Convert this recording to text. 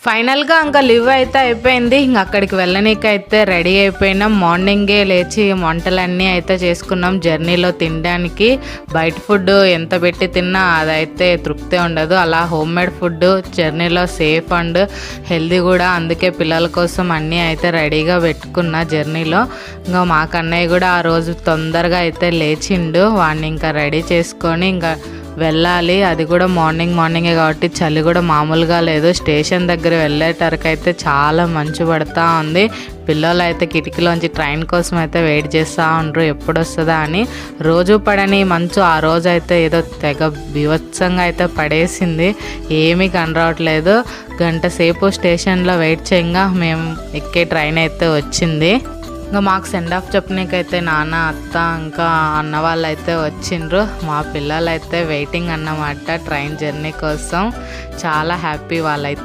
ఫైనల్గా ఇంకా లివ్ అయితే అయిపోయింది. ఇంక అక్కడికి వెళ్ళనీకైతే రెడీ అయిపోయినాం. మార్నింగే లేచి వంటలన్నీ అయితే చేసుకున్నాం జర్నీలో తినడానికి. బయట ఫుడ్ ఎంత పెట్టి తిన్నా అదైతే తృప్తి ఉండదు. అలా హోమ్ మేడ్ ఫుడ్ జర్నీలో సేఫ్ అండ్ హెల్దీ కూడా. అందుకే పిల్లల కోసం అన్నీ అయితే రెడీగా పెట్టుకున్నా జర్నీలో. ఇంకా మా కన్నయ్య కూడా ఆ రోజు తొందరగా అయితే లేచిండు. వాడిని ఇంకా రెడీ చేసుకొని ఇంకా వెళ్ళాలి. అది కూడా మార్నింగే కాబట్టి చలి కూడా మామూలుగా లేదు. స్టేషన్ దగ్గర వెళ్ళేటరకు అయితే చాలా మంచు పడుతూ ఉంది. పిల్లలు అయితే కిటికీలోంచి ట్రైన్ కోసం అయితే వెయిట్ చేస్తూ ఉండరు ఎప్పుడు వస్తుందా అని. రోజు పడని మంచు ఆ రోజు అయితే ఏదో తెగ బీభత్సంగా అయితే పడేసింది. ఏమీ కనరావట్లేదు. గంట సేపు స్టేషన్లో వెయిట్ చేయంగా మేము ఎక్కే ట్రైన్ అయితే వచ్చింది. ఇంకా మాకు సెండ్ ఆఫ్ చెప్పనీకైతే నాన్న, అత్త ఇంకా అన్న వాళ్ళు అయితే వచ్చిండ్రు. మా పిల్లలు అయితే వెయిటింగ్ అన్నమాట ట్రైన్ జర్నీ కోసం. చాలా హ్యాపీ వాళ్ళైతే.